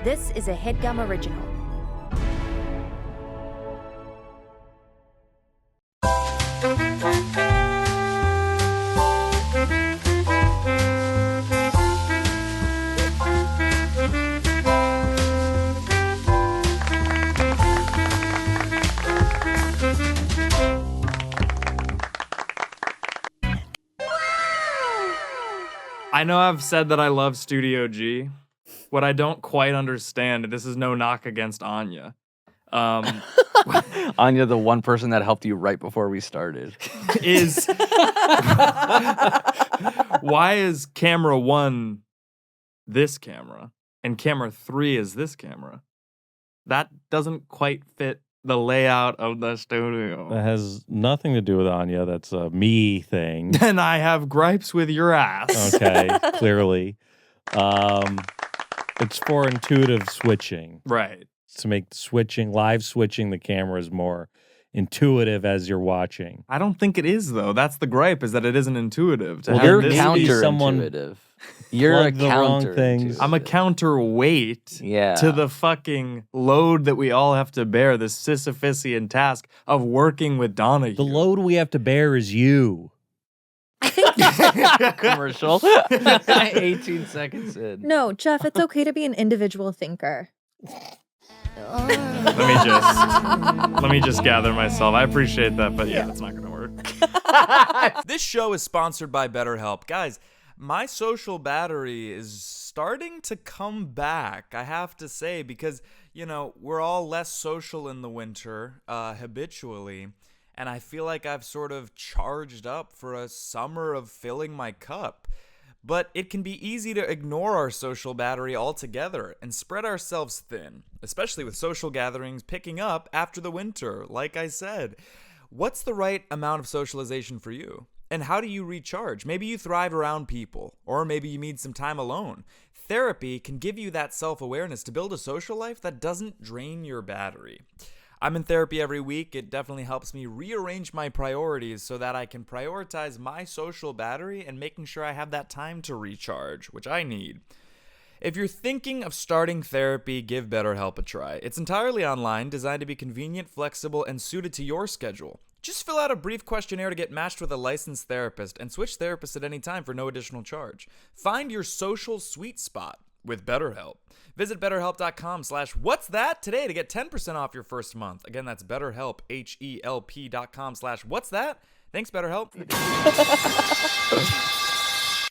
This is a Headgum original. I know I've said that I love Studio G. What I don't quite understand, and this is no knock against Anya. Anya, the one person that helped you right before we started. Is why is camera 1 this camera and camera 3 is this camera? That doesn't quite fit the layout of the studio. That has nothing to do with Anya. That's a me thing. And I have gripes with your ass. Okay, clearly. It's for intuitive switching. Right. To make live switching the cameras more intuitive as you're watching. I don't think it is, though. That's the gripe, is that it isn't intuitive. To Well, have you're this counterintuitive. You're a plug the wrong counter. things. I'm a counterweight to the fucking load that we all have to bear, the Sisyphusian task of working with Donahue. The load we have to bear is you. Commercial. 18 seconds in. No, Geoff, it's okay to be an individual thinker. Let me just gather myself. I appreciate that, but yeah, that's not gonna work. This show is sponsored by BetterHelp. Guys, my social battery is starting to come back, I have to say, because, you know, we're all less social in the winter, habitually, and I feel like I've sort of charged up for a summer of filling my cup. But it can be easy to ignore our social battery altogether and spread ourselves thin, especially with social gatherings picking up after the winter, like I said. What's the right amount of socialization for you? And how do you recharge? Maybe you thrive around people, or maybe you need some time alone. Therapy can give you that self-awareness to build a social life that doesn't drain your battery. I'm in therapy every week. It definitely helps me rearrange my priorities so that I can prioritize my social battery and making sure I have that time to recharge, which I need. If you're thinking of starting therapy, give BetterHelp a try. It's entirely online, designed to be convenient, flexible, and suited to your schedule. Just fill out a brief questionnaire to get matched with a licensed therapist and switch therapists at any time for no additional charge. Find your social sweet spot with BetterHelp. Visit BetterHelp.com/what's-that today to get 10% off your first month. Again, that's BetterHelp, HELP.com/what's-that. Thanks, BetterHelp.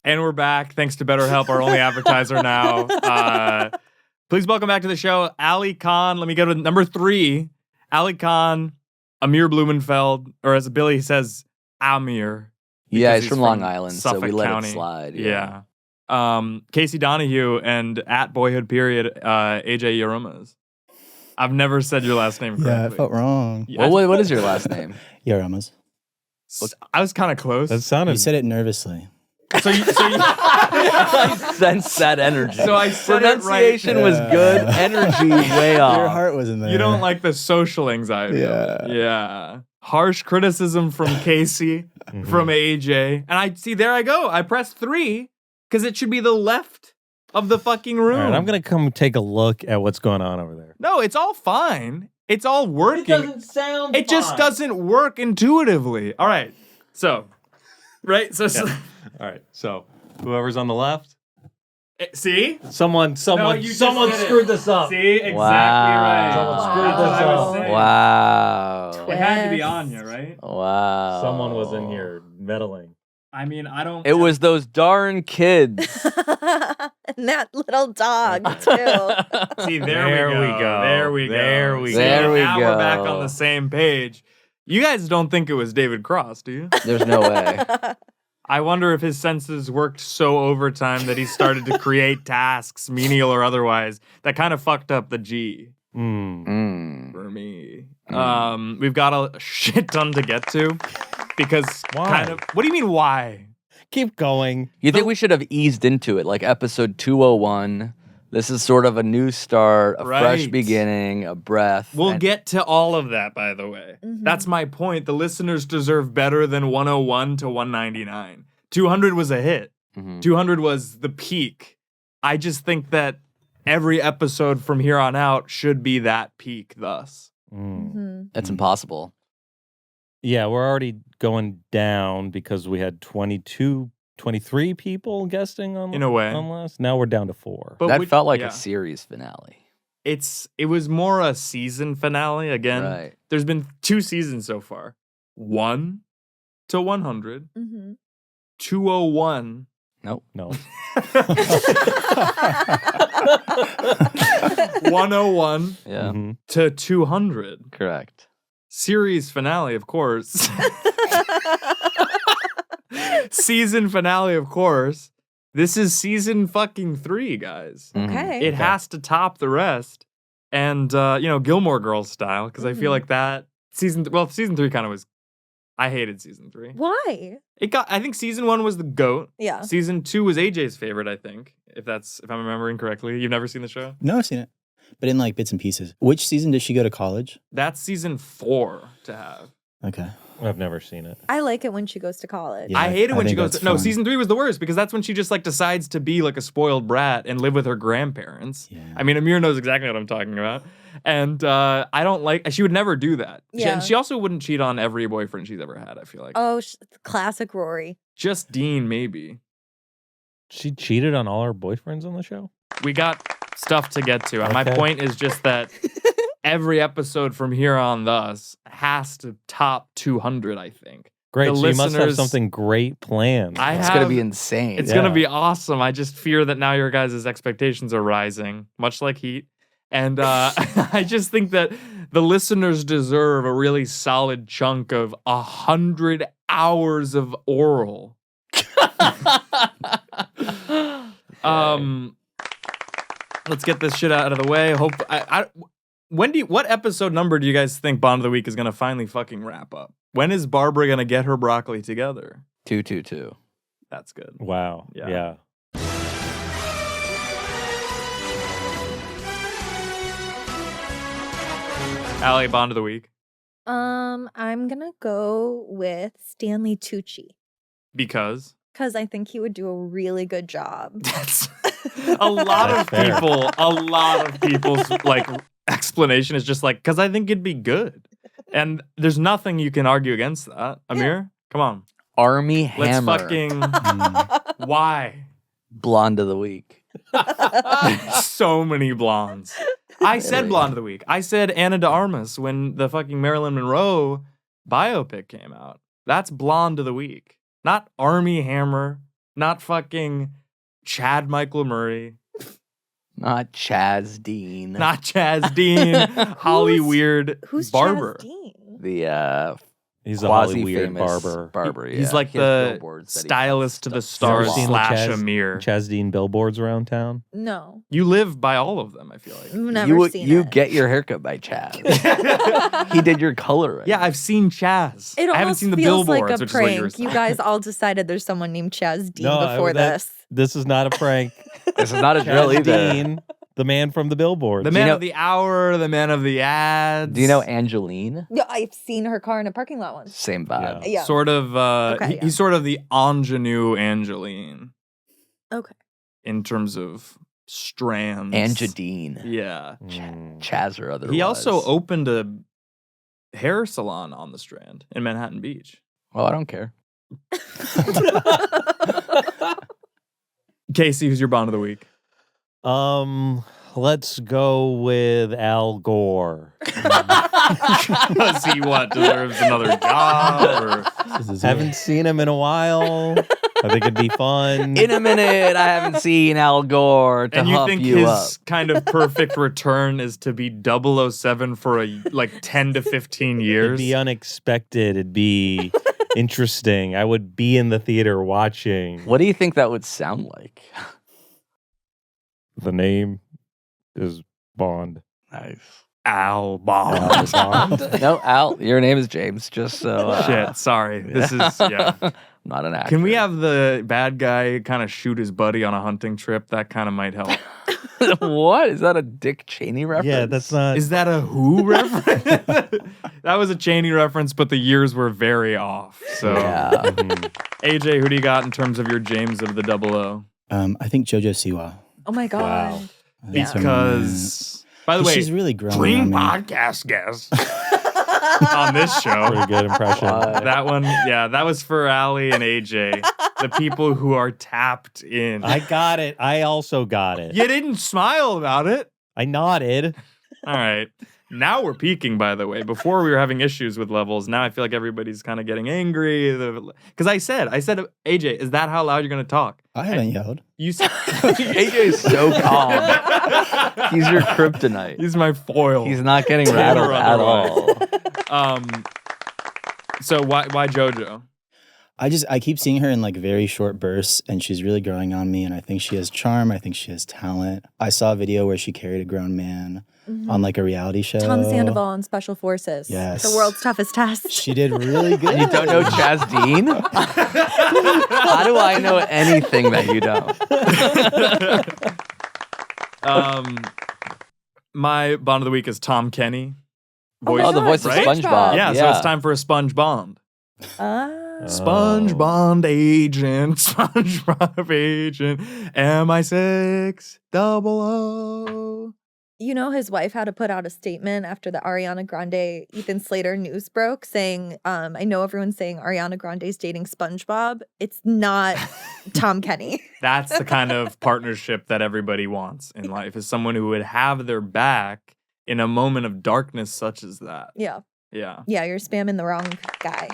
And we're back. Thanks to BetterHelp, our only advertiser now. Please welcome back to the show, Allie Khan. Let me go to number 3. Allie Khan, Amir Blumenfeld, or as Billy says, Amir. Yeah, he's from Long Island, Suffolk so we let County. it slide. Yeah. Casey Donahue and at boyhood period, AJ Jaramaz. I've never said your last name correctly. Yeah, I felt wrong. Yeah. What is your last name? Jaramaz. I was kind of close. That sounded. You said it nervously. So you I sense that energy. So I said pronunciation it right. was good. Energy way off. Your heart was in there. You don't like the social anxiety. Yeah. Yeah. Harsh criticism from Casey, from AJ. And I see, there I go. I pressed 3 because it should be the left of the fucking room. All right, I'm going to come take a look at what's going on over there. No, it's all fine. It's all working. It doesn't sound It just doesn't work intuitively. All right. So, right? So, Yeah. All right, so whoever's on the left. See? Someone you just screwed did it. this up. See? Exactly Wow. right. Someone screwed That's what this I was up. saying. Wow. It had to be Anya, right? Wow. Someone was in here meddling. I mean, I don't... It was those darn kids. And that little dog, too. See, there we go. There we go. There we See, go. There we now we're back go. on the same page. You guys don't think it was David Cross, do you? There's no way. I wonder if his senses worked so overtime that he started to create tasks, menial or otherwise, that kind of fucked up the G for me. We've got a shit ton to get to because Why? What do you mean why? Keep going. You think we should have eased into it, like episode 201? This is sort of a new start, a fresh Right. beginning, a breath. We'll and- get to all of that, by the way. That's my point. The listeners deserve better than 101 to 199. 200 was a hit. 200 was the peak. I just think that every episode from here on out should be that peak thus. That's impossible. Yeah, we're already going down because we had 23 people guesting on In a way. on last. Now we're down to 4. But That felt like yeah. a series finale. It was more a season finale again. Right. There's been 2 seasons so far. 1 to 100, 201. Nope. No. 101 Yeah. to 200. Correct. Series finale, of course. Season finale, of course. This is season fucking 3, guys. Okay. It has to top the rest. And, Gilmore Girls style, because I feel like that season 3 kind of was, I hated season 3. Why? I think season 1 was the GOAT. Yeah. Season 2 was AJ's favorite, I think, if I'm remembering correctly. You've never seen the show? No, I've seen it, but in like bits and pieces. Which season did she go to college? That's season 4 to have. Okay. I've never seen it. I like it when she goes to college. Yeah, I hate it when I she think goes that's no, fun. season 3 was the worst because that's when she just like decides to be like a spoiled brat and live with her grandparents. Yeah. I mean, Amir knows exactly what I'm talking about. And I don't like, she would never do that. Yeah. She also wouldn't cheat on every boyfriend she's ever had, I feel like. Oh, classic Rory. Just Dean, maybe. She cheated on all her boyfriends on the show? We got stuff to get to. And my Okay. point is just that every episode from here on thus has to top 200, I think. Great. The So you must have listeners- something great planned. It's going to be insane. It's going to be awesome. I just fear that now your guys' expectations are rising, much like heat. And I just think that the listeners deserve a really solid chunk of 100 hours of oral. Let's get this shit out of the way. What episode number do you guys think Bond of the Week is going to finally fucking wrap up? When is Barbara going to get her broccoli together? 222. That's good. Wow. Yeah. Yeah. Allie, Bond of the Week. I'm gonna go with Stanley Tucci Because because I think he would do a really good job. that's a lot of Fair. people's like explanation is just like, because I think it'd be good. And there's nothing you can argue against that. Amir, come on. Army Let's Hammer. fucking, why? Blonde of the Week. So many blondes. I said Really? Blonde of the Week. I said Anna de Armas when the fucking Marilyn Monroe biopic came out. That's Blonde of the Week. Not Army Hammer. Not fucking Chad Michael Murray. Not Chaz Dean. Not Chaz Dean. Holly Weird Who's Barber. Chaz Dean? the He's a Holly weird quasi-famous barber. yeah. He's like He has the billboards that he stylist to the stuff stars Never seen off. the slash Chaz- Amir. Chaz Dean billboards around town. No, You live by all of them, I feel like. I've never seen you it. get your haircut by Chaz. He did your coloring. Yeah, I've seen Chaz. It I haven't almost seen the feels billboards, like a which is what you were prank. You saying. guys all decided there's someone named Chaz Dean No, before this. This is not a prank. This is not a drill Chaz either. Dean, the man from the billboards. The Do you man know- of the hour, the man of the ads. Do you know Angeline? Yeah, I've seen her car in a parking lot once. Same vibe. Yeah. Sort of, Okay, he's sort of the ingenue Angeline Okay. in terms of strands. Angeline. Yeah. Chaz or otherwise. He also opened a hair salon on the Strand in Manhattan Beach. Well, I don't care. Casey, who's your Bond of the Week? Let's go with Al Gore. Does he deserves another job? Or This is Haven't seen him in a while. I think it'd be fun. In a minute, I haven't seen Al Gore to and you hump think you his up. kind of perfect return is to be 007 for like 10 to 15 It'd years? be unexpected. It'd be interesting. I would be in the theater watching. What do you think that would sound like? The name is Bond. Nice. Al Bond. Al Bond. No, Al, your name is James, just so. Shit, sorry. This is, yeah. Not an actor. Can we have the bad guy kind of shoot his buddy on a hunting trip? That kind of might help. What? Is that a Dick Cheney reference? Yeah, that's not. Is that a Who reference? That was a Cheney reference, but the years were very off. So, Yeah. AJ, who do you got in terms of your James of the 00? I think Jojo Siwa. Oh my god. Wow. That's because, by the way, she's really grown dream on me. podcast guest on this show. Pretty good impression. That one, yeah, that was for Allie and AJ, the people who are tapped in. I got it. I also got it. You didn't smile about it. I nodded. All right. Now we're peaking, by the way. Before we were having issues with levels. Now I feel like everybody's kind of getting angry. Because I said, AJ, is that how loud you're going to talk? I haven't yelled. You said, AJ is so calm. He's your kryptonite. he's my foil. He's not getting Tanner rattled at all. So why JoJo? I keep seeing her in like very short bursts, and she's really growing on me, and I think she has charm. I think she has talent. I saw a video where she carried a grown man on like a reality show. Tom Sandoval on Special Forces. Yes. The world's toughest test. She did really good. You don't know Chaz Dean? How do I know anything that you don't? My Bond of the Week is Tom Kenny. Oh, the voice of right? SpongeBob. Yeah, so it's time for a Sponge Bond. Sponge Bond agent, SpongeBob agent, MI6 00. You know, his wife had to put out a statement after the Ariana Grande Ethan Slater news broke saying, I know everyone's saying Ariana Grande's dating SpongeBob. It's not Tom Kenny. That's the kind of partnership that everybody wants in life, is someone who would have their back in a moment of darkness such as that. Yeah. Yeah. Yeah, you're spamming the wrong guy.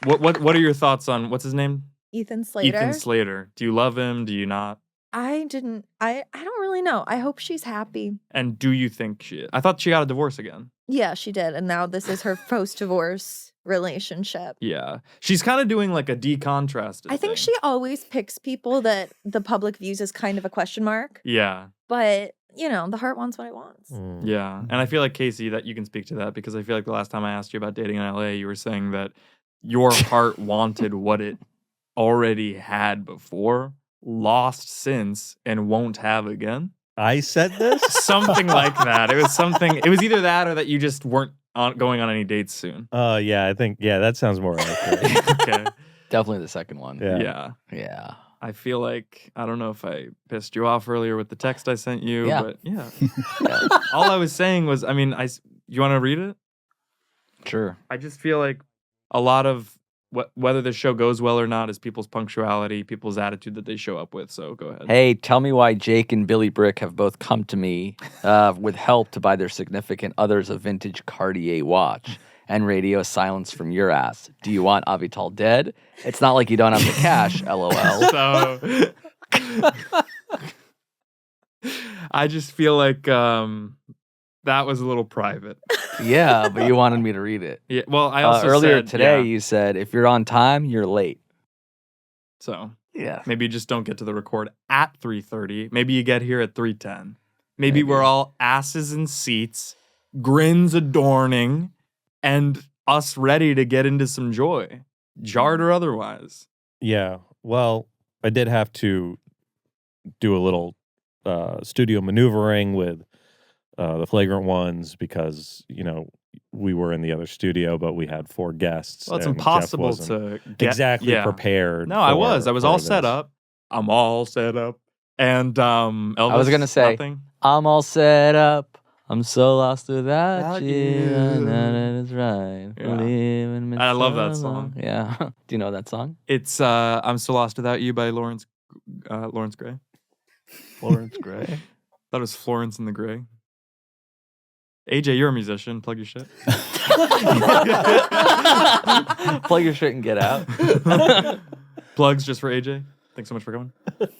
What are your thoughts on, what's his name? Ethan Slater. Ethan Slater. Do you love him? Do you not? I don't really know. I hope she's happy. And do you think she is? I thought she got a divorce again. Yeah, she did. And now this is her post-divorce relationship. Yeah. She's kind of doing like a decontrasted I think thing. she always picks people that the public views as kind of a question mark. Yeah. But, you know, the heart wants what it wants. Yeah. And I feel like, Casey, that you can speak to that, because I feel like the last time I asked you about dating in LA, you were saying that your heart wanted what it already had before, lost since, and won't have again. I said this? Something like that. It was either that or that you just weren't going on any dates soon. Yeah, I think, that sounds more accurate. Okay. Definitely the second one. Yeah. Yeah. I feel like, I don't know if I pissed you off earlier with the text I sent you, Yeah. but yeah. All I was saying was, I mean, you want to read it? Sure. I just feel like a lot of whether the show goes well or not is people's punctuality, people's attitude that they show up with. So go ahead. Hey, tell me why Jake and Billy Brick have both come to me with help to buy their significant others a vintage Cartier watch and radio silence from your ass. Do you want Avital dead? It's not like you don't have the cash, LOL. So I just feel like that was a little private. Yeah, but you wanted me to read it. Yeah. Well, I also earlier said, today you said if you're on time, you're late. So yeah, maybe you just don't get to the record at 3:30. Maybe you get here at 3:10. Maybe we're all asses in seats, grins adorning, and us ready to get into some joy, jarred or otherwise. Yeah. Well, I did have to do a little studio maneuvering with the Flagrant Ones because, we were in the other studio, but we had 4 guests. Well, it's and Geoff impossible wasn't to get exactly prepared. No, I was all this. set up. I'm all set up. And Elvis, I was gonna say, nothing? I'm all set up. I'm so lost without Without you. you. I know that it's right. Yeah. Believing me I love so that song. long. Yeah. Do you know that song? It's I'm So Lost Without You by Lawrence Gray. Lawrence Gray. That was Florence and the Gray. AJ, you're a musician. Plug your shit. Plug your shit and get out. Plugs just for AJ. Thanks so much for coming.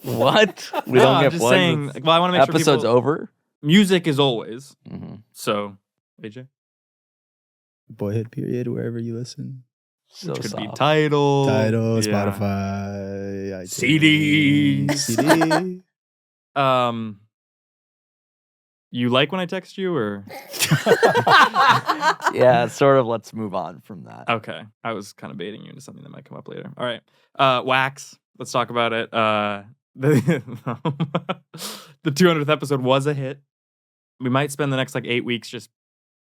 What? We No, don't I'm get just plugs. saying. Well, I want to make Episode's sure people, over. music is always. Mm-hmm. So, AJ, Boyhood period, wherever you listen. So which could be soft. Tidal, Spotify, iTunes, CDs. CD. You like when I text you, or Yeah, sort of. Let's move on from that. okay? I was kind of baiting you into something that might come up later. All right, Wax. Let's talk about it. The 200th episode was a hit. We might spend the next 8 weeks just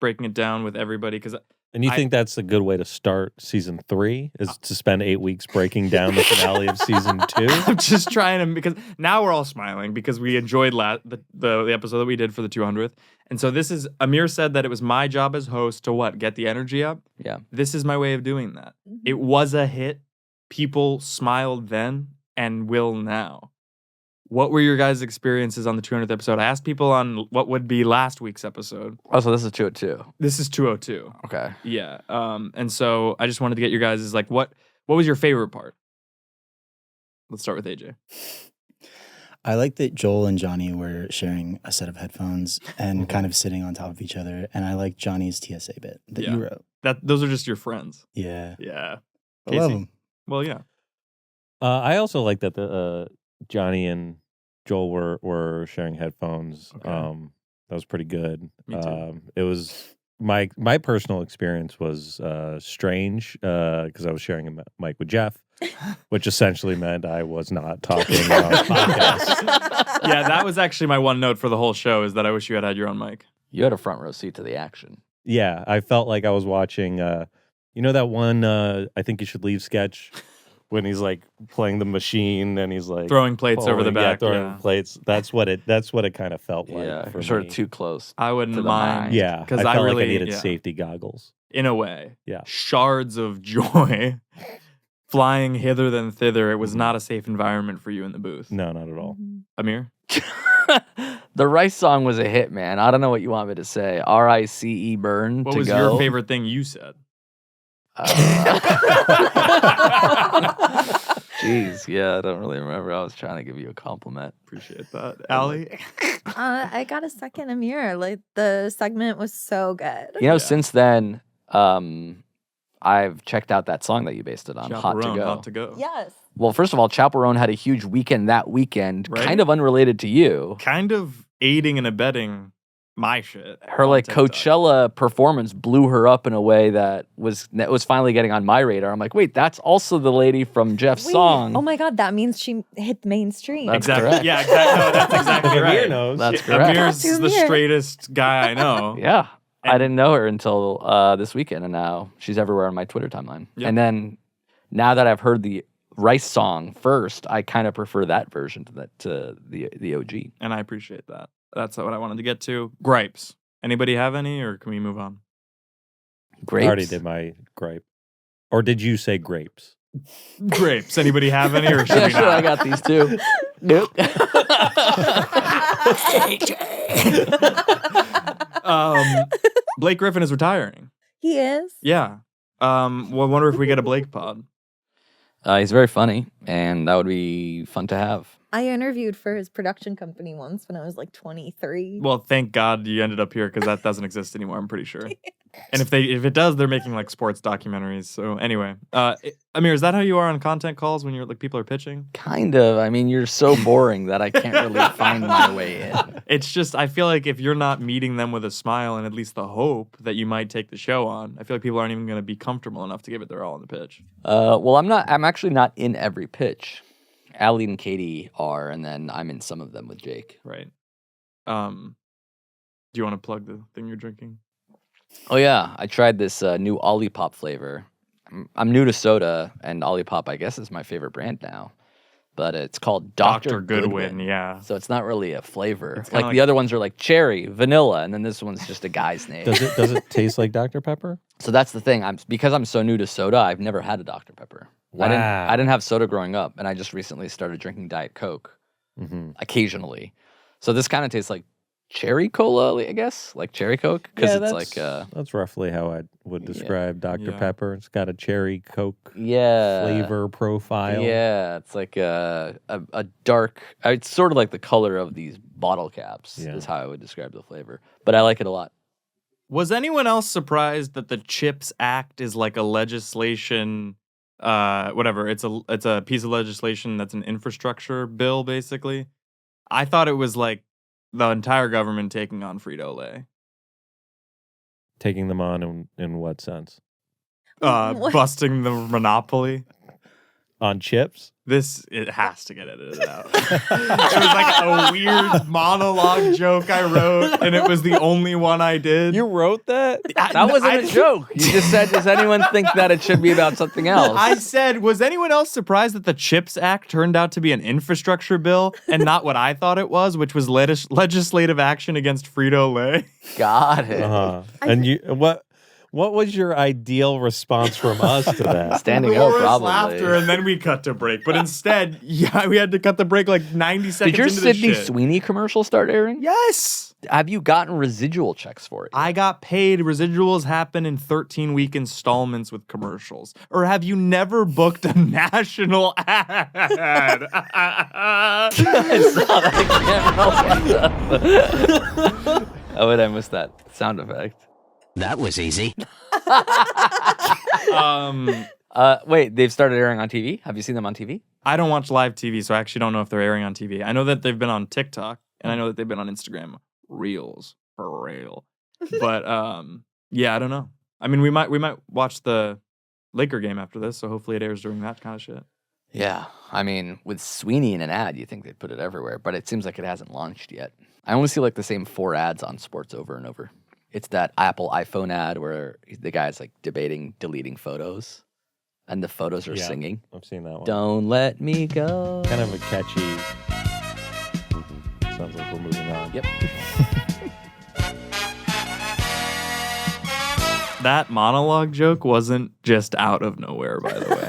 breaking it down with everybody because And you think that's a good way to start season 3 is to spend 8 weeks breaking down the finale of season 2? I'm just trying to, because now we're all smiling because we enjoyed the episode that we did for the 200th. And so this is, Amir said that it was my job as host to what? Get the energy up? Yeah. This is my way of doing that. Mhm. It was a hit. People smiled then and will now. What were your guys' experiences on the 200th episode? I asked people on what would be last week's episode. Oh, so this is 202. This is 202. Okay. Yeah. And so I just wanted to get your guys' like, what was your favorite part? Let's start with AJ. I like that Joel and Johnny were sharing a set of headphones and kind of sitting on top of each other. And I like Johnny's TSA bit that you wrote. Those are just your friends. Yeah. Yeah. I love them. Well, yeah. I also like that the Johnny and Joel were sharing headphones. Okay. That was pretty good. Me too. It was my personal experience was strange because I was sharing a mic with Geoff, which essentially meant I was not talking on podcast. Yeah, that was actually my one note for the whole show is that I wish you had your own mic. You had a front row seat to the action. Yeah, I felt like I was watching. You know that one I think you should leave sketch when he's like playing the machine and he's like Throwing plates over the back. throwing plates. That's what it kind of felt like. Yeah, for you're sort me. of too close. I wouldn't To the mind. mind. Yeah, because I felt really like I needed safety goggles. in a way. Yeah. Shards of joy flying hither than thither. It was not a safe environment for you in the booth. No, not at all. Mhm. Amir? The Rice song was a hit, man. I don't know what you want me to say. RICE burn What to was go. your favorite thing you said? Jeez, yeah, I don't really remember. I was trying to give you a compliment. Appreciate that. Allie? I got a second Amir. Like the segment was so good. You know, Yeah. since then, I've checked out that song that you based it on, Hot to Chaperone, Go. Hot to Go. Yes. Well, first of all, Chaperone had a huge weekend that weekend, Right. kind of unrelated to you. Kind of aiding and abetting my shit. Her on like TikTok. Coachella performance blew her up in a way that was finally getting on my radar. I'm like, wait, that's also the lady from Geoff's Wait, song. Oh my God, that means she hit mainstream. That's Exactly. correct. Yeah, exactly. No, that's exactly Amir right. knows. That's Yeah, correct. Amir's Shout out to the Amir. straightest guy I know. Yeah. I And- didn't know her until this weekend, and now she's everywhere on my Twitter timeline. Yep. And then now that I've heard the Rice song first, I kind of prefer that version to the OG. And I appreciate that. That's what I wanted to get to. Gripes. Anybody have any, or can we move on? Grapes. I already did my gripe. Or did you say grapes? Grapes. Anybody have any, or should Yeah, we sure. not? I got these two. Nope. Blake Griffin is retiring. He is. Yeah. Well, I wonder if we get a Blake pod. He's very funny, and that would be fun to have. I interviewed for his production company once when I was like 23. Well, thank God you ended up here because that doesn't exist anymore. I'm pretty sure. And if it does, they're making like sports documentaries. So anyway, Amir, is that how you are on content calls when you're like people are pitching? Kind of. I mean, you're so boring that I can't really find my way in. It's just I feel like if you're not meeting them with a smile and at least the hope that you might take the show on, I feel like people aren't even going to be comfortable enough to give it their all on the pitch. Well, I'm not. I'm actually not in every pitch. Allie and Katie are, and then I'm in some of them with Jake. Right. Do you want to plug the thing you're drinking? Oh yeah, I tried this new Olipop flavor. I'm new to soda, and Olipop, I guess, is my favorite brand now. But it's called Dr. Goodwin. Yeah. So it's not really a flavor. It's kinda Like the other ones are like cherry, vanilla, and then this one's just a guy's name. Does it taste like Dr. Pepper? So that's the thing. Because I'm so new to soda, I've never had a Dr. Pepper. Wow. I didn't have soda growing up, and I just recently started drinking Diet Coke Mm-hmm. occasionally. So this kind of tastes like cherry cola, I guess, like cherry Coke, because Yeah, it's that's- like That's roughly how I would describe Dr. Yeah. Pepper. It's got a cherry Coke yeah flavor profile. Yeah, it's like a dark. It's sort of like the color of these bottle caps. Yeah. Is how I would describe the flavor. But I like it a lot. Was anyone else surprised that the CHIPS Act is like a legislation? Whatever. It's a piece of legislation that's an infrastructure bill, basically. I thought it was like the entire government taking on Frito-Lay. Taking them on in what sense? What? Busting the monopoly. on chips? It has to get edited out. It was like a weird monologue joke I wrote, and it was the only one I did. You wrote that? That wasn't a joke. You just said, does anyone think that it should be about something else? I said, was anyone else surprised that the CHIPS Act turned out to be an infrastructure bill and not what I thought it was, which was legislative action against Frito-Lay? Got it. And what was your ideal response from us to that? Standing up, Roarous probably. laughter, and then we cut to break. But instead, we had to cut the break like 90 seconds Did your into the Sydney shit. Sweeney commercial start airing? Yes. Have you gotten residual checks for it? I got paid. Residuals happen in 13-week installments with commercials. Or have you never booked a national ad? I saw that. Oh, wait, I missed that sound effect. That was easy. Wait, they've started airing on TV? Have you seen them on TV? I don't watch live TV, so I actually don't know if they're airing on TV. I know that they've been on TikTok, and I know that they've been on Instagram Reels for real. But yeah, I don't know. I mean, we might watch the Laker game after this, so hopefully it airs during that kind of shit. Yeah, I mean, with Sweeney in an ad, you think they'd put it everywhere, but it seems like it hasn't launched yet. I only see like the same 4 ads on sports over and over. It's that Apple iPhone ad where the guy's like debating deleting photos, and the photos are singing. I've seen that one. Don't let me go. Kind of a catchy. Sounds like we're moving on. Yep. That monologue joke wasn't just out of nowhere, by the way.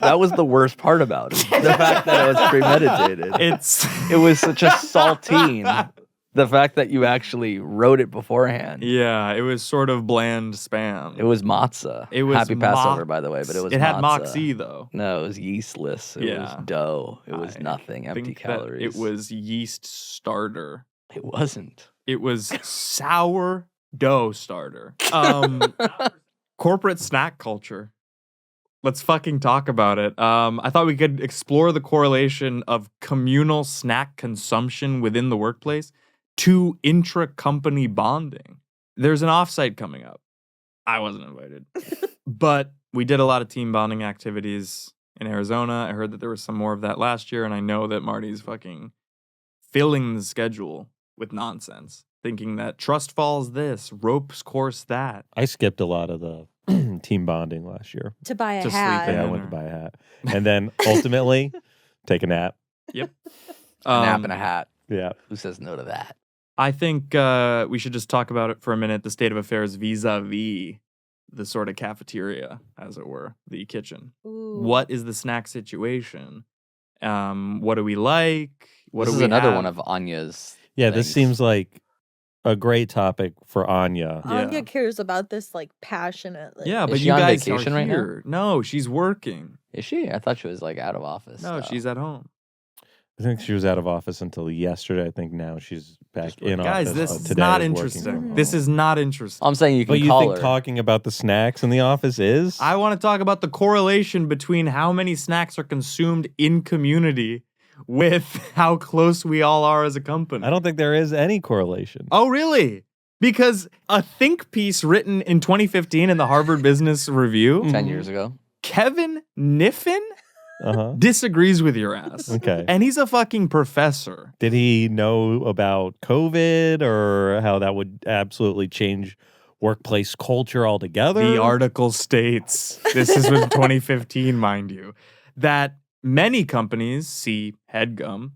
That was the worst part about it. The fact that it was premeditated. It was such a saltine. The fact that you actually wrote it beforehand. Yeah, it was sort of bland spam. It was matzah. It was Happy Passover, by the way, but it was It had matzah. moxie, though. No, it was yeastless. It was dough. It was nothing. Empty think that calories. it was yeast starter. It wasn't. It was sour dough starter. Corporate snack culture. Let's fucking talk about it. I thought we could explore the correlation of communal snack consumption within the workplace to intra-company bonding. There's an offsite coming up. I wasn't invited. But we did a lot of team bonding activities in Arizona. I heard that there was some more of that last year, and I know that Marty's fucking filling the schedule with nonsense, thinking that trust falls this, ropes course that. I skipped a lot of the team bonding last year. To buy a To sleep hat. in. Yeah, I went to buy a hat. And then ultimately, take a nap. Yep. A nap and a hat. Yeah. Who says no to that? I think we should just talk about it for a minute, the state of affairs vis-a-vis the sort of cafeteria, as it were, the kitchen. Ooh. What is the snack situation? What do we like? What This do is we another have? one of Anya's. Yeah, this things. seems like a great topic for Anya. Anya cares about this like passionately. Yeah, Is but she you on guys vacation are right now? here. No, she's working. Is she? I thought she was like out of office. No, though. she's at home. I think she was out of office until yesterday. I think now she's back Just in working. Guys, office. this is today not is working interesting. from home. This is not interesting. I'm saying you can But you call think her. talking about the snacks in the office is? I want to talk about the correlation between how many snacks are consumed in community with how close we all are as a company. I don't think there is any correlation. Oh, really? Because a think piece written in 2015 in the Harvard Business Review, 10 years ago. Kevin Niffin Uh-huh. disagrees with your ass. Okay. And he's a fucking professor. Did he know about COVID or how that would absolutely change workplace culture altogether? The article states, this is from 2015, mind you, that many companies, see Headgum,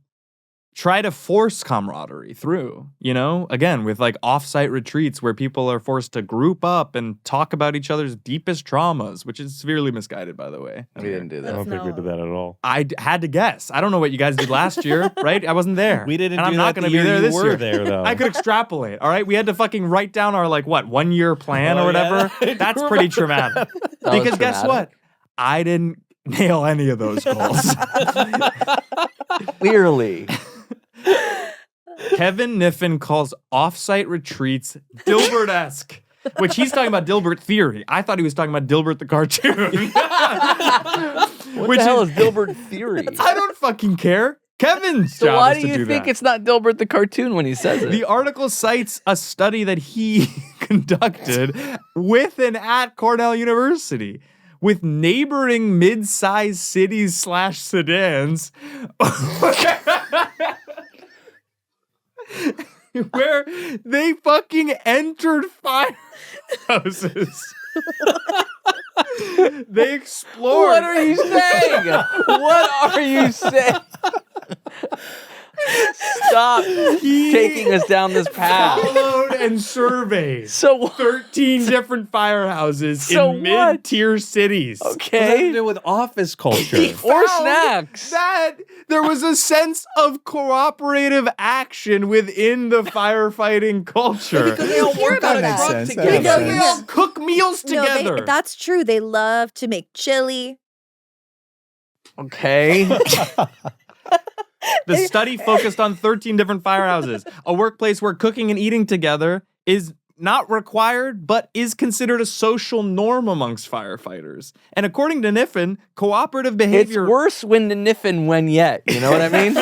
try to force camaraderie through, you know, again, with like offsite retreats where people are forced to group up and talk about each other's deepest traumas, which is severely misguided, by the way. We didn't do I that. don't think we did that at all. I had to guess. I don't know what you guys did last year, right? I wasn't there. We didn't and do I'm that not the gonna be year there you this were year. there, though. I could extrapolate, all right? We had to fucking write down our, like, what, 1 year plan or Oh, whatever? yeah. That's pretty traumatic. That was Because guess what? traumatic. I didn't nail any of those goals. Clearly. Kevin Niffin calls offsite retreats Dilbert-esque, which he's talking about Dilbert theory. I thought he was talking about Dilbert the cartoon. What the hell is Dilbert theory? I don't fucking care. Kevin's So job why is do to you do think that. it's not Dilbert the cartoon when he says it? The article cites a study that he conducted with and at Cornell University, with neighboring mid-sized cities / sedans where they fucking entered firehouses. They explored. What are you saying? What are you saying? Stop taking us down this path. Followed and surveyed So 13 different firehouses So in what? mid-tier cities. What does that have to Okay. do with office culture? Or Found snacks. That there was a sense of cooperative action within the firefighting culture. Because they all work about on a that. truck Makes sense. That together. makes Because sense. they all cook meals No, together. that's true. They love to make chili. Okay. The study focused on 13 different firehouses, a workplace where cooking and eating together is not required, but is considered a social norm amongst firefighters. And according to Niffin, cooperative It's behavior... worse when the niffin when yet. You know what I mean?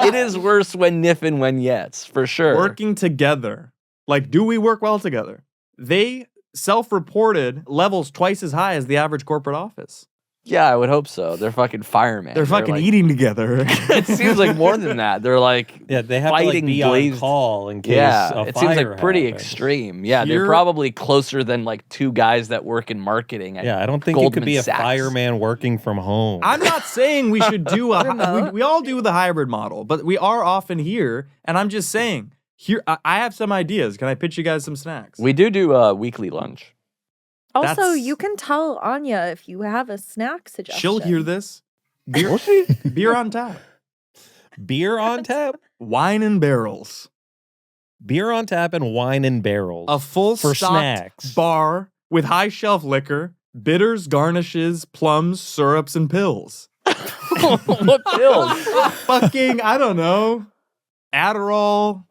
It is worse when niffin when yets, for sure. Working together. Like, do we work well together? They self-reported levels twice as high as the average corporate office. Yeah, I would hope so. They're fucking firemen. They're fucking like, eating together. It seems like more than that. They're like, Yeah, they have to Fighting be on blazed- call in case yeah, a it seems fire like pretty happens. extreme. Yeah, Here- they're probably closer than like two guys that work in marketing. At Yeah, I don't think it Goldman could be a Sachs. fireman working from home. I'm not saying we should do a... Remote. we all do the hybrid model, but we are often here, and I'm just saying, here I have some ideas. Can I pitch you guys some snacks? We do a weekly lunch. Also, That's- you can tell Anya if you have a snack suggestion. She'll hear this. Beer, beer on tap. Beer on tap? Wine in barrels. Beer on tap and wine in barrels. A full For stocked snacks. bar with high shelf liquor, bitters, garnishes, plums, syrups, and pills. What pills? Fucking, I don't know. Adderall,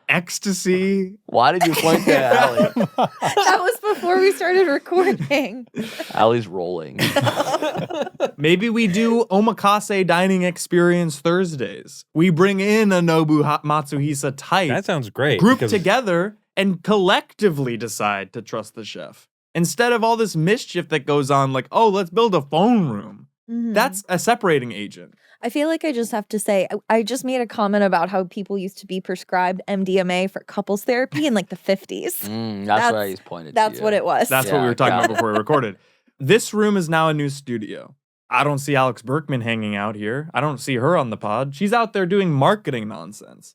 ecstasy. Why did you point to Allie? That was before we started recording. Allie's rolling. Maybe we do omakase dining experience Thursdays. We bring in a Nobu Matsuhisa type, That sounds great. group because- together, and collectively decide to trust the chef. Instead of all this mischief that goes on, like, oh, let's build a phone room. Mhm. That's a separating agent. I feel like I just have to say, I just made a comment about how people used to be prescribed MDMA for couples therapy in like the 50s. That's what he's pointed to. That's what it was. That's what we Yeah, were talking got about it. before we recorded. This room is now a new studio. I don't see Alex Berkman hanging out here. I don't see her on the pod. She's out there doing marketing nonsense.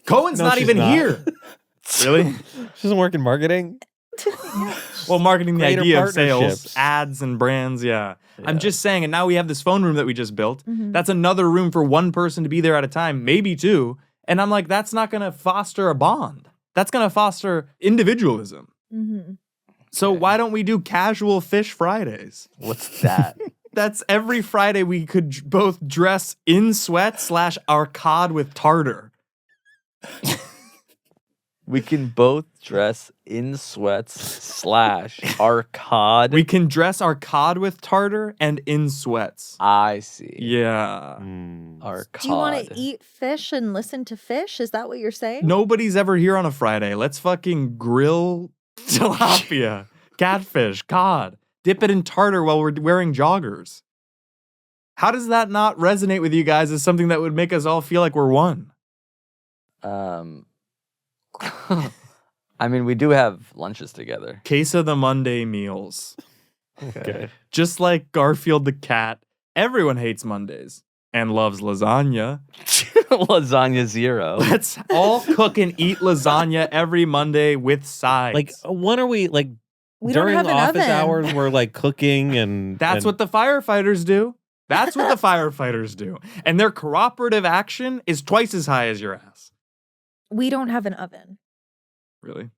Cohen's No, not she's even not. here. Really? She doesn't work in marketing. Well, marketing the Greater idea of sales, partnerships. ads, and brands. Yeah. I'm just saying, and now we have this phone room that we just built. Mhm. That's another room for one person to be there at a time, maybe two. And I'm like, that's not going to foster a bond. That's going to foster individualism. Mhm. So Okay. why don't we do casual fish Fridays? What's that? That's every Friday we could both dress in sweat / our cod with tartar. We can both dress in sweats / our cod. We can dress our cod with tartar and in sweats. I see. Yeah. Our cod. Do you want to eat fish and listen to fish? Is that what you're saying? Nobody's ever here on a Friday. Let's fucking grill tilapia, catfish, cod. Dip it in tartar while we're wearing joggers. How does that not resonate with you guys as something that would make us all feel like we're one? I mean, we do have lunches together. Case of the Monday meals. Okay. Just like Garfield the cat, everyone hates Mondays and loves lasagna. Lasagna 0. Let's all cook and eat lasagna every Monday with sides. Like, when are we, like, We don't during have an office oven. hours, we're, like, cooking and... That's what the firefighters do. That's what the firefighters do. And their cooperative action is twice as high as your ass. We don't have an oven. Really?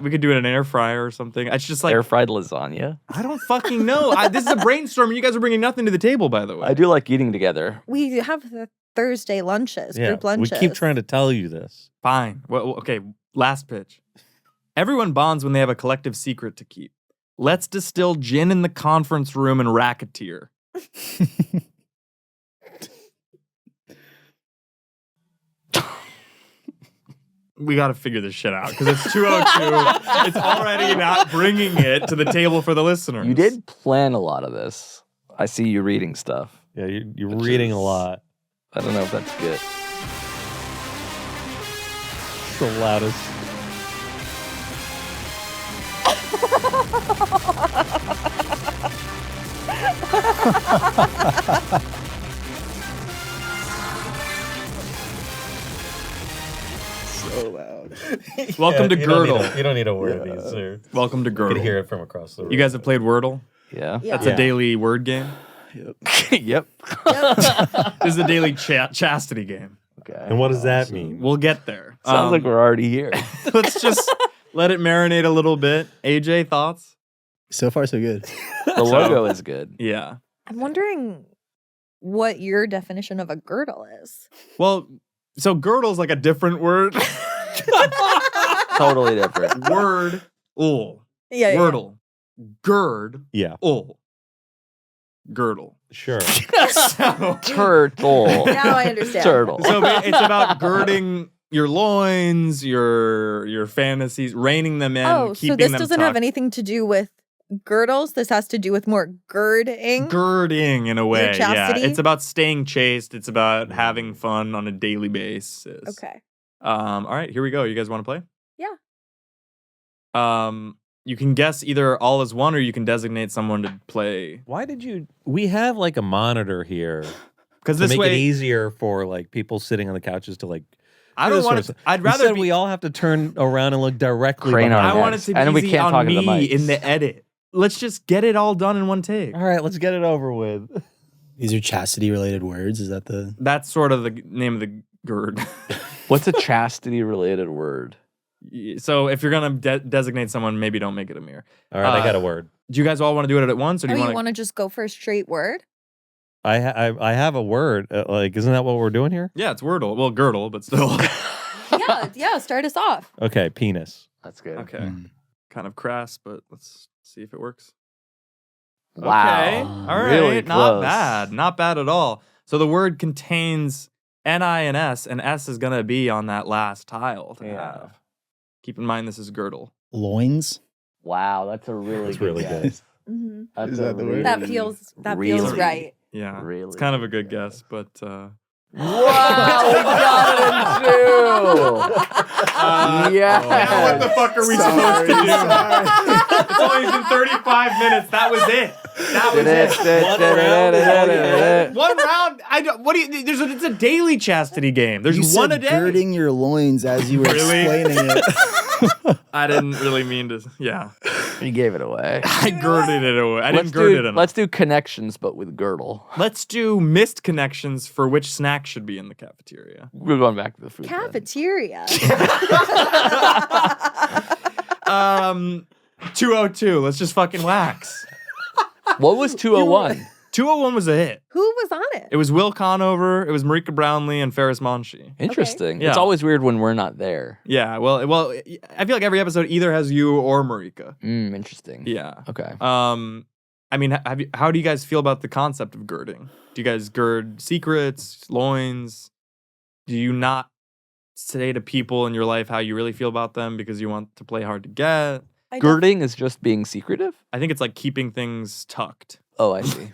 We could do it in an air fryer or something. It's just like, Air fried lasagna. I don't fucking know. This is a brainstorm. You guys are bringing nothing to the table, by the way. I do like eating together. We have the Thursday lunches, Yeah, group lunches. we keep trying to tell you this. Fine. Well, okay, last pitch. Everyone bonds when they have a collective secret to keep. Let's distill gin in the conference room and racketeer. we got to figure this shit out because it's 2:02. It's already not bringing it to the table for the listeners. You did plan a lot of this. I see you reading stuff. Yeah, you're reading a lot. I don't know if that's good. It's the loudest. So loud. Welcome to you Girdle. You don't need a word of these, sir. Welcome to You Girdle. can hear it from across the room. You guys have played Wordle? Yeah. Yeah. That's a daily word game. Yep. This is a daily chastity game. Okay. And what does that mean? We'll get there. Sounds like we're already here. Let's just let it marinate a little bit. AJ, thoughts? So far, so good. The logo is good. Yeah. I'm wondering what your definition of a girdle is. Well, so girdle's like a different word. Totally different. Word, ul. Yeah. Wordle. Gird, Yeah, ul. Girdle. sure. So, Turtle. Now I understand. Turtle. it's about girding your loins, your fantasies, reining them in, Oh, keeping so this them doesn't have tucked. anything to do with girdles. This has to do with more girding. Girding in a way. Yeah. chastity? It's about staying chaste. It's about having fun on a daily basis. Okay. All right, here we go. You guys want to play? Yeah. You can guess either all is one or you can designate someone to play. Why did you? We have like a monitor here Because to this make way, it easier for like people sitting on the couches to like. I do don't this want sort to. of I'd stuff. rather Instead, be, we all have to turn around and look directly. Crane behind our I want it necks. to be And we easy can't on talk into the me mics. in the edit. Let's just get it all done in one take. All right, let's get it over with. These are chastity related words. Is that the? That's sort of the name of the gird. What's a chastity related word? So if you're gonna designate someone, maybe don't make it Amir. All right, I got a word. Do you guys all want to do it at once, or do Oh, you you want want to just go for a straight word? I have a word. Like, isn't that what we're doing here? Yeah, it's Wordle. Well, girdle, but still. Yeah. Start us off. Okay, penis. That's good. Okay. Mm. Kind of crass, but let's see if it works. Wow. Okay. All right. Really Not close. bad. Not bad at all. So the word contains N-I and S, and S is going to be on that last tile to Yeah. have. Keep in mind this is girdle. Loins. Wow, that's a really That's good really guess. good. Mm-hmm. That's Is a that the word? That really, feels really, right. Yeah. Really It's kind of a good good guess, but Wow, we got it in two. Yes. now what the fuck are we supposed to do? It's only been 35 minutes. That was it. That was it. One round. I don't. What do you? It's a daily chastity game. There's You one said a day. girding your loins as you were Really? explaining it. I didn't really mean to. Yeah, You gave it away. I girded it away. I didn't gird it enough. Let's do connections, but with girdle. Let's do missed connections for which snack should be in the cafeteria. We're going back to the food. then. Cafeteria. 202. Let's just fucking wax. What was 201? 201 was a hit. Who was on it? It was Will Conover, it was Marika Brownlee, and Ferris Monchi. Interesting. Yeah. It's always weird when we're not there. Yeah, well, I feel like every episode either has you or Marika. Interesting. Yeah. Okay. I mean, how do you guys feel about the concept of girding? Do you guys gird secrets, loins? Do you not say to people in your life how you really feel about them because you want to play hard to get? I don't- Girding is just being secretive? I think it's like keeping things tucked. Oh, I see.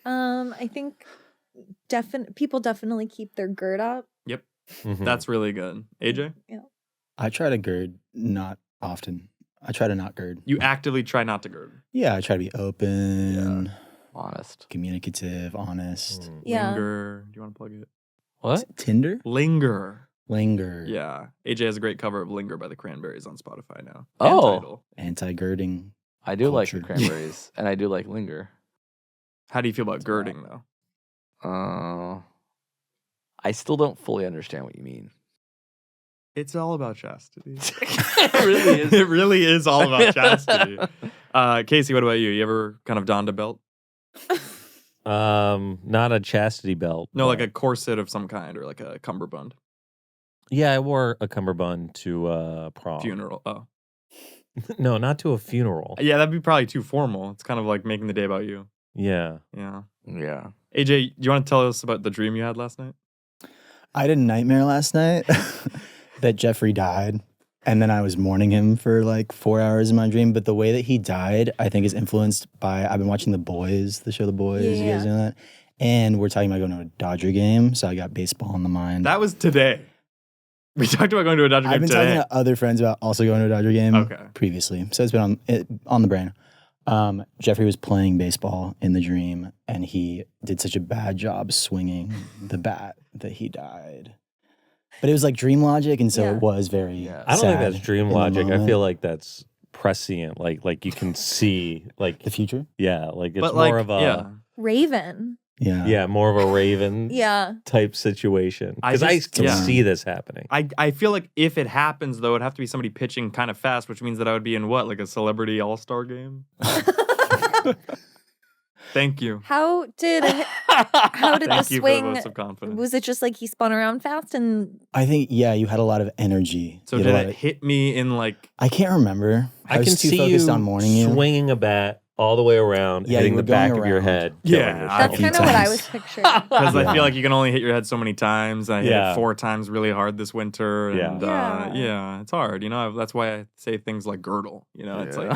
I think people definitely keep their gird up. Yep. Mhm. That's really good. AJ, Yeah. I try to gird, not often. I try to not gird. you actively try not to gird. Yeah, I try to be open, Honest. communicative, honest. Mm. Yeah. Linger. Do you want to plug it? What? Tinder? Linger. Linger. Yeah. AJ has a great cover of Linger by the Cranberries on Spotify now. Oh. And title. Anti-girding. I do like the Culture. cranberries, and I do like linger. How do you feel about girding though? I still don't fully understand what you mean. It's all about chastity. It really is. It really is all about chastity. Casey, what about you? You ever kind of donned a belt? Not a chastity belt. No, like but- a corset of some kind or like a cummerbund. Yeah, I wore a cummerbund to prom. Funeral. Oh. No, not to a funeral. Yeah, that'd be probably too formal. It's kind of like making the day about you. Yeah. Yeah. Yeah. AJ, do you want to tell us about the dream you had last night? I had a nightmare last night that Jeffrey died. And then I was mourning him for like 4 hours in my dream. But the way that he died, I think, is influenced by, I've been watching The Boys, the show The Boys. Yeah. You guys know that? And we're talking about going to a Dodger game. So I got baseball on the mind. That was today. We talked about going to a Dodger game I've been today. talking to other friends about also going to a Dodger game Okay. previously. So it's been on the brain. Jeffrey was playing baseball in the dream, and he did such a bad job swinging the bat that he died. But it was like dream logic, and so Yeah. it was very I don't think sad that's dream in the logic. I moment. feel like that's prescient. Like you can see, like The future? yeah, like it's but more like, of a yeah. Raven. Yeah. more of a Raven Yeah. type situation. I Because I just- can yeah. see this happening. I feel like if it happens, though, it'd have to be somebody pitching kind of fast, which means that I would be in what, like a celebrity all-star game? Thank you. How did the Thank you for the swing? votes of confidence. Was it just like he spun around fast and I think, you had a lot of energy. So You did had a lot it hit me in like... I can't remember. I was can too see focused you on mourning you. swinging a bat all the way around, Yeah, hitting you the were going back of your around. head. Yeah, killing yourself. that's few kind of what I times. was picturing. Because I Yeah. feel like you can only hit your head so many times. I hit Yeah. it 4 times really hard this winter. And Yeah. yeah, it's hard. You know, that's why I say things like Girdle. You know, it's like...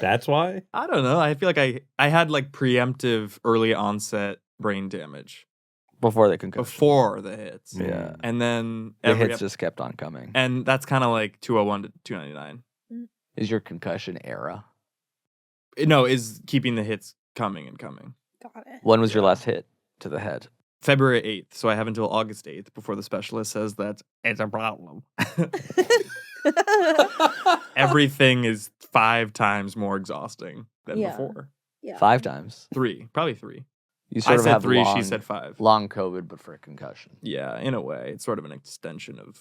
That's why? I don't know. I feel like I had like preemptive early onset brain damage Before the concussion. before the hits. Yeah. And then The every hits just kept on coming. and that's kind of like 201 to 299. Is your concussion era? No, is keeping the hits coming and coming. Got it. When was your last hit to the head? February 8th, so I have until August 8th before the specialist says that it's a problem. Everything is 5 times more exhausting than Yeah. before. Yeah. 5 times. 3, probably 3. You sort I of said have 3, long, she said 5. long COVID, but for a concussion. Yeah, in a way, it's sort of an extension of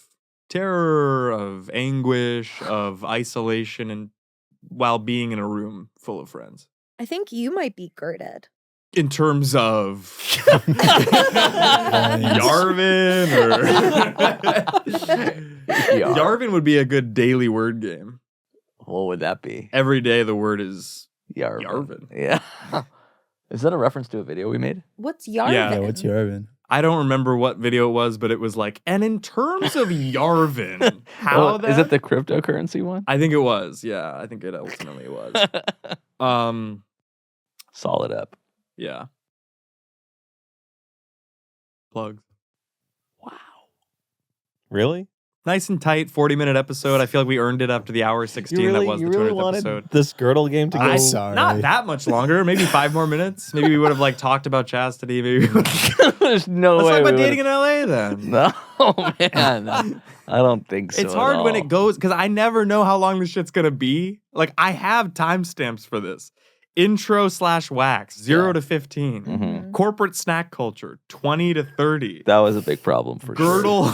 terror, of anguish, of isolation, and while being in a room full of friends. I think you might be girded. In terms of Yarvin, or Yarvin would be a good daily word game. What would that be? Every day the word is Yarvin. Yarvin. Yeah. Is that a reference to a video we made? What's Yarvin? Yeah, Yeah, what's your Irvin? I don't remember what video it was, but it was like, and in terms of Yarvin, how Oh, that is it the cryptocurrency one? I think it was. Yeah, I think it ultimately was. Solid up. Yeah. Plugs. Really? Nice and tight, 40-minute episode. I feel like we earned it after the hour 16 that was the 200th episode. this Girdle game to go? I'm sorry. Not that much longer. Maybe 5 more minutes. Maybe we would have like talked about chastity. Maybe There's no let's way. talk about we dating in would've- LA then. No, man. I don't think so. It's at hard when all. it goes because I never know how long this shit's gonna be. Like I have timestamps for this. Intro/wax 0 to 15. Mhm. Corporate snack culture 20 to 30. That was a big problem for sure. Girdle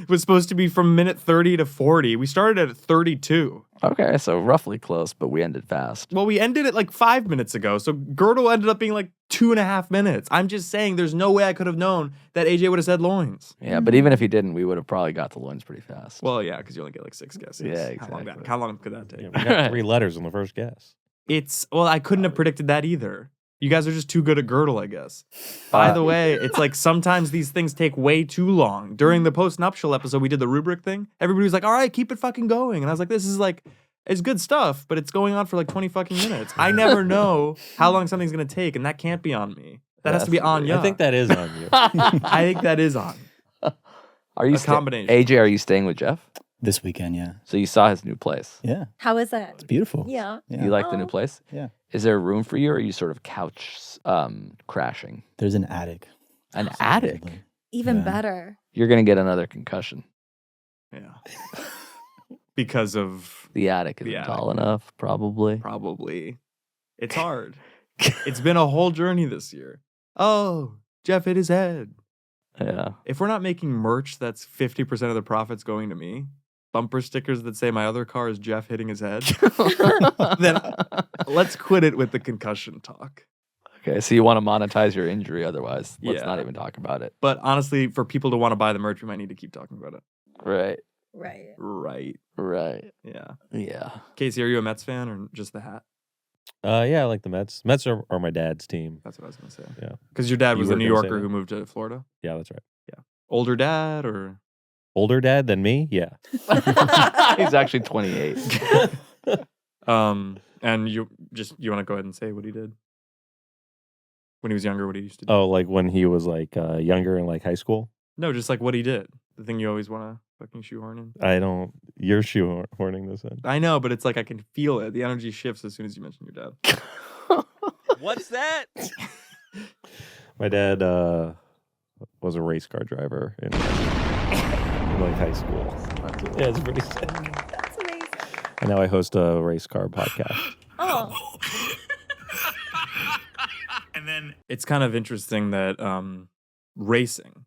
was supposed to be from minute 30 to 40. We started at 32. Okay, so roughly close, but we ended fast. Well, we ended it like 5 minutes ago. So Girdle ended up being like 2.5 minutes. I'm just saying there's no way I could have known that AJ would have said loins. Yeah, but even if he didn't, we would have probably got the loins pretty fast. Well, yeah, because you only get like 6 guesses. Yeah, How exactly. long could that take? Yeah, we got 3 letters on the first guess. I couldn't have predicted that either. You guys are just too good at Girdle, I guess. By the way, it's like sometimes these things take way too long. During the post-nuptial episode, we did the rubric thing. Everybody was like, all right, keep it fucking going. And I was like, this is like, it's good stuff, but it's going on for like 20 fucking minutes. I never know how long something's going to take, and that can't be on me. That has to be on you. I think that is on you. I think that is on. Are you a combination. AJ, are you staying with Geoff? This weekend, yeah. So you saw his new place. Yeah. How is that? It's beautiful. Yeah. Yeah. You like the new Oh. place? Yeah. Is there room for you, or are you sort of couch crashing? There's an attic. An attic? Even Yeah. better. You're gonna get another concussion. Yeah. Because of The attic The isn't attic. tall enough, probably. probably. It's hard. It's been a whole journey this year. Oh, Geoff hit his head. Yeah. If we're not making merch that's 50% of the profits going to me, bumper stickers that say my other car is Geoff hitting his head, then let's quit it with the concussion talk. Okay, so you want to monetize your injury, otherwise let's Yeah. not even talk about it. But honestly, for people to want to buy the merch, we might need to keep talking about it. Right. Right. Right. Right. Yeah. Yeah. Casey, are you a Mets fan or just the hat? Yeah, I like the Mets. Mets are my dad's team. That's what I was gonna say. Yeah. Because your dad You was were a New gonna say Yorker that? who moved to Florida. Yeah, that's right. Older dad or Older dad than me? Yeah. He's actually 28. and you want to go ahead and say what he did when he was younger, what he used to do? Oh, like when he was like younger in like high school? No, just like what he did. The thing you always want to fucking shoehorn in. I don't. You're shoehorning this in. I know, but it's like I can feel it. The energy shifts as soon as you mention your dad. What's that? My dad was a race car driver in like high school. Yeah, it's pretty sick. That's amazing. And now I host a race car podcast. Oh, And then It's kind of interesting that in racing,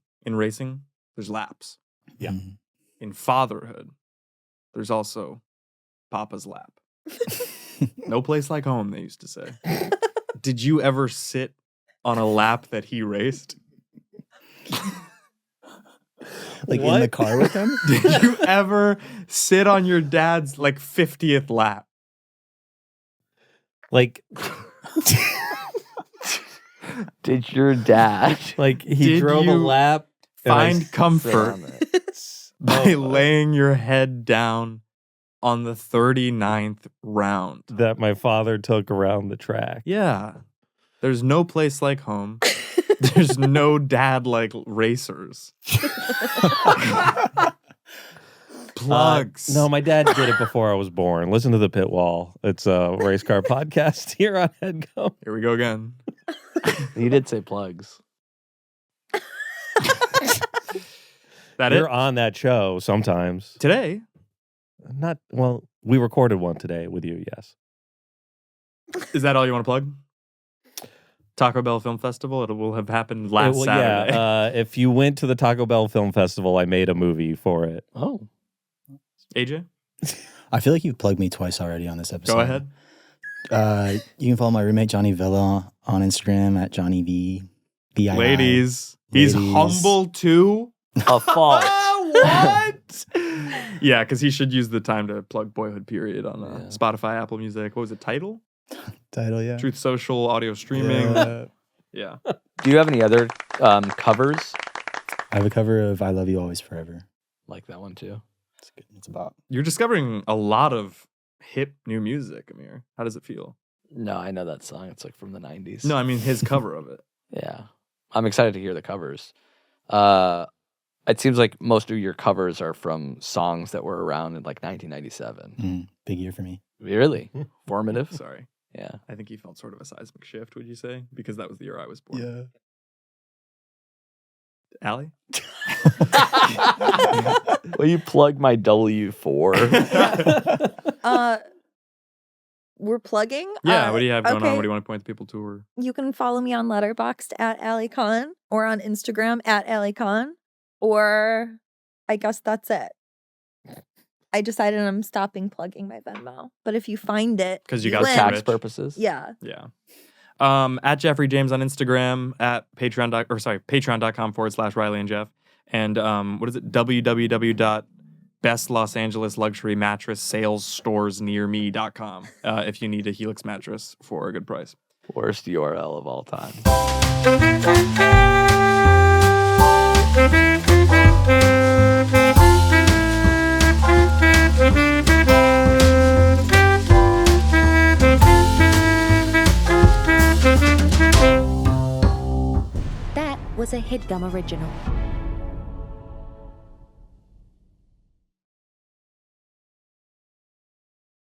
there's laps. Yeah. Mhm. In fatherhood, there's also Papa's lap. No place like home, they used to say. Did you ever sit on a lap that he raced? Like in What? the car with him? Did you ever sit on your dad's like 50th lap? Like, Did your dad like he Did drove a you lap. and I Find sit comfort on it? by laying your head down on the 39th round. that my father took around the track. Yeah. There's no place like home. There's no dad like racers. Plugs. No, my dad did it before I was born. Listen to the Pit Wall. It's a race car podcast here on Headgum. Here we go again. He did say plugs. That You're it? on that show sometimes. Today? Not well. We recorded one today with you. Yes. Is that all you want to plug? Taco Bell Film Festival. It will have happened last Well, Saturday. Yeah. If you went to the Taco Bell Film Festival, I made a movie for it. Oh. AJ, I feel like you've plugged me twice already on this episode. go ahead. You can follow my roommate Johnny Villa on Instagram at Johnny V. V-I-I. Ladies, he's Ladies. humble too. A fault. What? Yeah, because he should use the time to plug Boyhood Period on Yeah. Spotify, Apple Music. What was it? Tidal? Title, yeah. Truth Social, audio streaming. Yeah. Yeah. Do you have any other covers? I have a cover of I Love You Always Forever. Like that one too. It's good. It's about. You're discovering a lot of hip new music, Amir. How does it feel? No, I know that song. It's like from the 90s. No, I mean his cover of it. Yeah. I'm excited to hear the covers. It seems like most of your covers are from songs that were around in like 1997. Big year for me. Really? Formative? Sorry. Yeah. I think he felt sort of a seismic shift, would you say? Because that was the year I was born. Allie? Will you plug my W4? We're plugging. Yeah, what do you have going on? okay. What do you want to point the people to? Or You can follow me on Letterboxd at Allie Khan or on Instagram at Allie Khan, or I guess that's it. I decided I'm stopping plugging my Venmo, but if you find it, 'Cause you got link- Tax Rich. purposes? Yeah. yeah. At Jeffrey James on Instagram, at patreon.com/Riley and Jeff. And what is it? www.bestlosangeleslluxurymattresssalesstoresnearme.com if you need a Helix mattress for a good price. Worst URL of all time. That was a Headgum original.